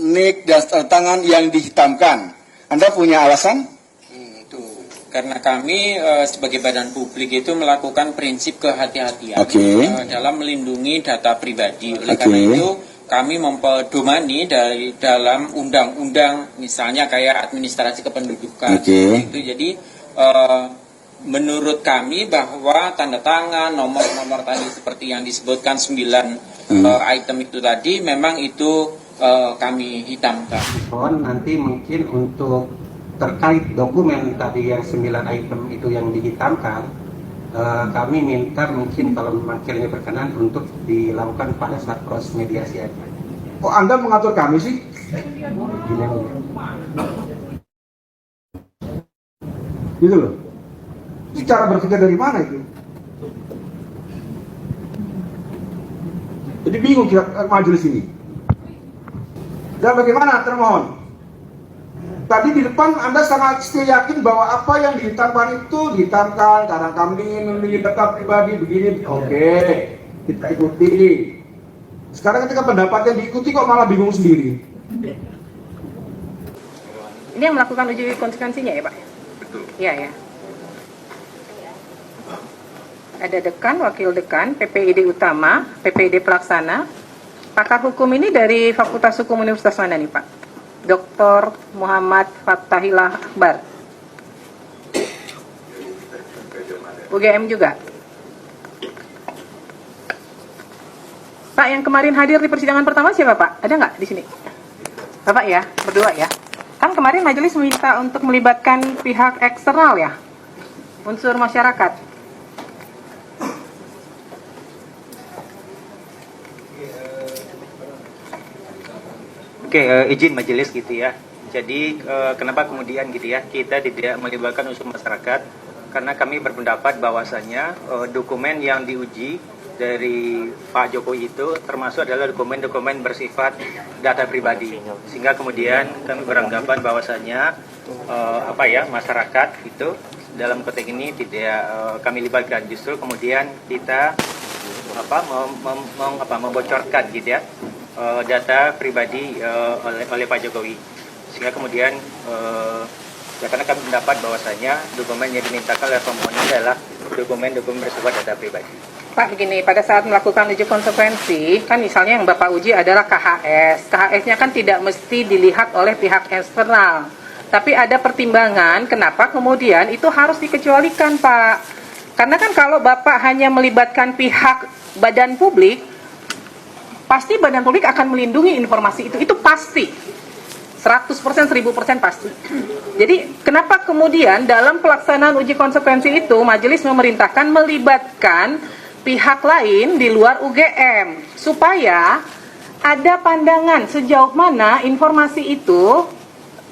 nik dan tanda tangan yang dihitamkan. Anda punya alasan? Itu karena kami sebagai badan publik itu melakukan prinsip kehati-hatian dalam melindungi data pribadi. Oleh karena itu kami mempedomani dari dalam undang-undang misalnya kayak administrasi kependudukan. Itu jadi menurut kami bahwa tanda tangan, nomor-nomor tadi seperti yang disebutkan 9 item itu tadi memang itu kami hitamkan. Nanti mungkin untuk terkait dokumen tadi yang 9 item itu yang dihitamkan, kami minta mungkin kalau memang kiranya berkenan untuk dilakukan pada saat proses mediasi aja. Kok Anda mengatur kami sih? Gitu loh. Itu cara berpikir dari mana itu? Jadi bingung kita majelis ini. Dan bagaimana termohon? Tadi di depan Anda sangat yakin bahwa apa yang dihitamkan itu dihitamkan karena kami memiliki data pribadi begini. Oke, kita ikuti. Sekarang ketika pendapatnya diikuti kok malah bingung sendiri. Ini yang melakukan uji konsekuensinya ya Pak? Betul. Iya ya. Ada dekan, wakil dekan, PPID utama, PPID pelaksana. Pakar hukum ini dari Fakultas Hukum Universitas mana nih Pak? Dr. Muhammad Fathahillah Akbar. UGM juga. Pak, yang kemarin hadir di persidangan pertama siapa Pak? Ada nggak di sini? Bapak ya, berdua ya. Kan kemarin majelis meminta untuk melibatkan pihak eksternal ya, unsur masyarakat. Oke, izin majelis gitu ya. Jadi kenapa kemudian gitu ya kita tidak melibatkan unsur masyarakat? Karena kami berpendapat bahwasannya dokumen yang diuji dari Pak Jokowi itu termasuk adalah dokumen-dokumen bersifat data pribadi. Sehingga kemudian kami beranggapan bahwasannya masyarakat itu dalam konteks ini tidak kami libatkan. Justru kemudian kita membocorkan gitu ya data pribadi oleh Pak Jokowi, sehingga kemudian karena kami mendapat bahwasanya dokumen yang dimintakan oleh pemohon adalah dokumen bersifat data pribadi. Pak begini, pada saat melakukan uji konsekuensi, kan misalnya yang Bapak uji adalah KHS. KHS-nya kan tidak mesti dilihat oleh pihak eksternal, tapi ada pertimbangan kenapa kemudian itu harus dikecualikan Pak. Karena kan kalau Bapak hanya melibatkan pihak badan publik, pasti badan publik akan melindungi informasi itu pasti 100%, 1000% pasti. Jadi kenapa kemudian dalam pelaksanaan uji konsekuensi itu majelis memerintahkan melibatkan pihak lain di luar UGM supaya ada pandangan sejauh mana informasi itu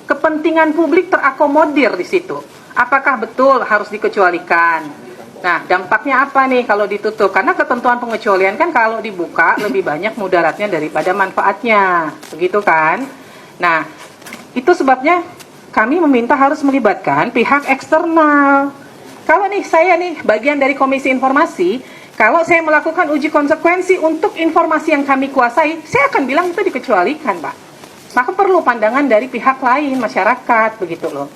kepentingan publik terakomodir di situ. Apakah betul harus dikecualikan? Nah, dampaknya apa nih kalau ditutup? Karena ketentuan pengecualian kan kalau dibuka lebih banyak mudaratnya daripada manfaatnya. Begitu kan? Nah, itu sebabnya kami meminta harus melibatkan pihak eksternal. Kalau nih saya nih bagian dari Komisi Informasi, kalau saya melakukan uji konsekuensi untuk informasi yang kami kuasai, saya akan bilang itu dikecualikan, Pak. Maka perlu pandangan dari pihak lain, masyarakat, begitu loh.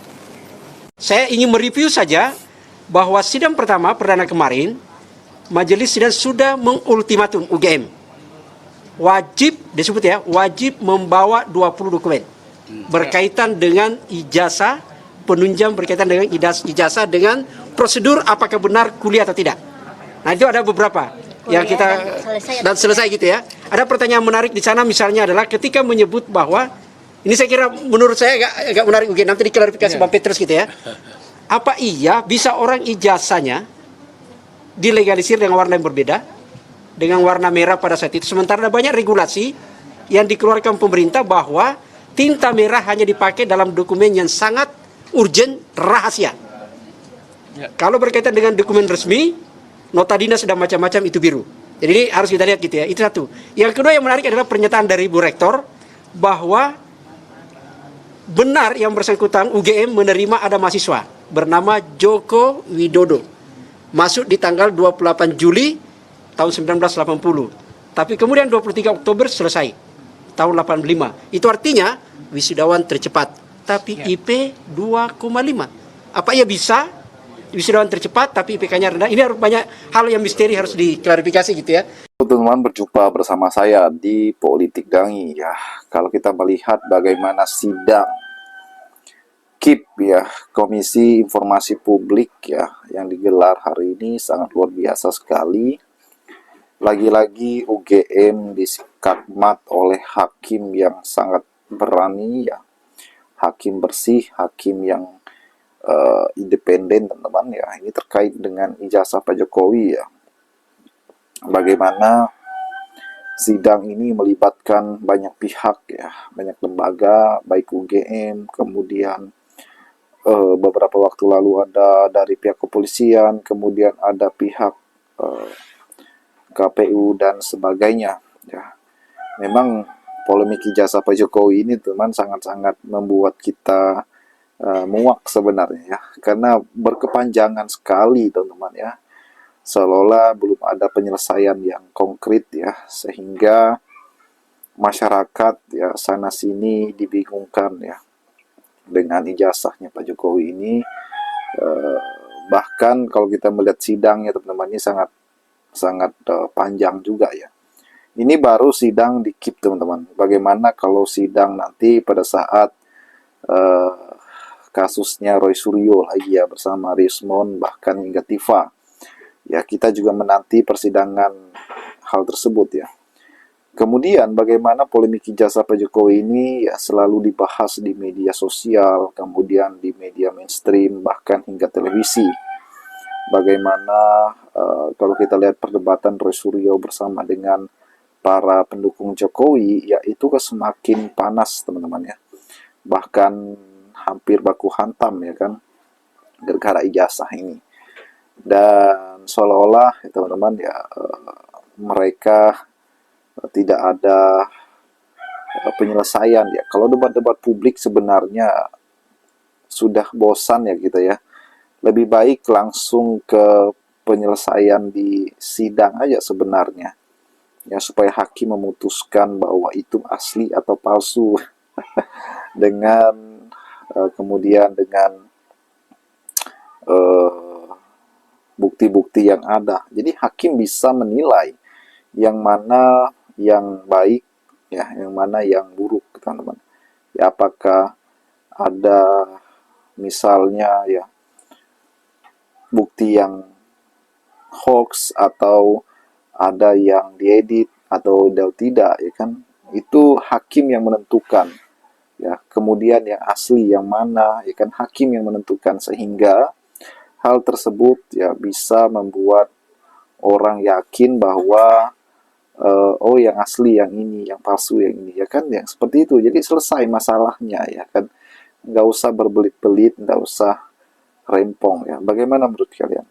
Saya ingin mereview saja bahwa sidang pertama perdana kemarin, majelis sidang sudah mengultimatum UGM. Wajib, disebut ya, wajib membawa 20 dokumen. Berkaitan dengan ijazah, penunjang berkaitan dengan ijazah, dengan prosedur apakah benar kuliah atau tidak. Nah itu ada beberapa yang kita dan selesai gitu ya. Ada pertanyaan menarik di sana misalnya adalah ketika menyebut bahwa ini saya kira menurut saya agak menarik mungkin nanti diklarifikasi Bang Petrus gitu ya. Apa iya bisa orang ijazahnya dilegalisir dengan warna yang berbeda, dengan warna merah pada saat itu, sementara ada banyak regulasi yang dikeluarkan pemerintah bahwa tinta merah hanya dipakai dalam dokumen yang sangat urgent, rahasia. Kalau berkaitan dengan dokumen resmi, nota dinas dan macam-macam itu biru. Jadi ini harus kita lihat gitu ya, itu satu. Yang kedua yang menarik adalah pernyataan dari Bu Rektor bahwa benar yang bersangkutan UGM menerima ada mahasiswa bernama Joko Widodo masuk di tanggal 28 Juli tahun 1980. Tapi kemudian 23 Oktober selesai. tahun 85. Itu artinya wisudawan tercepat. Tapi IP 2,5. Apa ia bisa wisudawan tercepat tapi IPK-nya rendah? Ini harus banyak hal yang misteri harus diklarifikasi gitu ya. Teman-teman, berjumpa bersama saya di Politik Dangi ya. Kalau kita melihat bagaimana sidang KIP ya, Komisi Informasi Publik ya, yang digelar hari ini sangat luar biasa sekali. Lagi-lagi UGM disikakmat oleh hakim yang sangat berani ya, hakim bersih, hakim yang independen teman-teman ya. Ini terkait dengan ijazah Pak Jokowi ya. Bagaimana sidang ini melibatkan banyak pihak ya, banyak lembaga, baik UGM, kemudian beberapa waktu lalu ada dari pihak kepolisian, kemudian ada pihak KPU dan sebagainya ya. Memang polemik ijazah Pak Jokowi ini teman sangat-sangat membuat kita muak sebenarnya ya, karena berkepanjangan sekali teman-teman ya, seolah-olah belum ada penyelesaian yang konkret ya, sehingga masyarakat ya sana sini dibingungkan ya dengan ijazahnya Pak Jokowi ini. Bahkan kalau kita melihat sidangnya teman-teman, ini sangat panjang juga ya. Ini baru sidang di KIP teman-teman. Bagaimana kalau sidang nanti pada saat kasusnya Roy Suryo lagi ya, bersama Rismond bahkan hingga Tifa ya, kita juga menanti persidangan hal tersebut ya. Kemudian bagaimana polemik ijazah Pak Jokowi ini ya selalu dibahas di media sosial, kemudian di media mainstream, bahkan hingga televisi. Bagaimana kalau kita lihat perdebatan Roy Suryo bersama dengan para pendukung Jokowi ya, itu semakin panas teman-teman ya. Bahkan hampir baku hantam ya kan, gara-gara ijazah ini. Dan seolah-olah ya, teman-teman ya, mereka tidak ada penyelesaian ya. Kalau debat-debat publik sebenarnya sudah bosan ya kita ya. Lebih baik langsung ke penyelesaian di sidang aja sebenarnya ya, supaya hakim memutuskan bahwa itu asli atau palsu dengan kemudian dengan bukti-bukti yang ada. Jadi hakim bisa menilai yang mana yang baik ya, yang mana yang buruk teman-teman ya. Apakah ada misalnya ya bukti yang hoax, atau ada yang diedit atau tidak ya kan, itu hakim yang menentukan ya. Kemudian yang asli yang mana ya kan, hakim yang menentukan, sehingga hal tersebut ya bisa membuat orang yakin bahwa oh yang asli yang ini, yang palsu yang ini ya kan, yang seperti itu. Jadi selesai masalahnya ya kan, nggak usah berbelit-belit, nggak usah rempong ya. Bagaimana menurut kalian?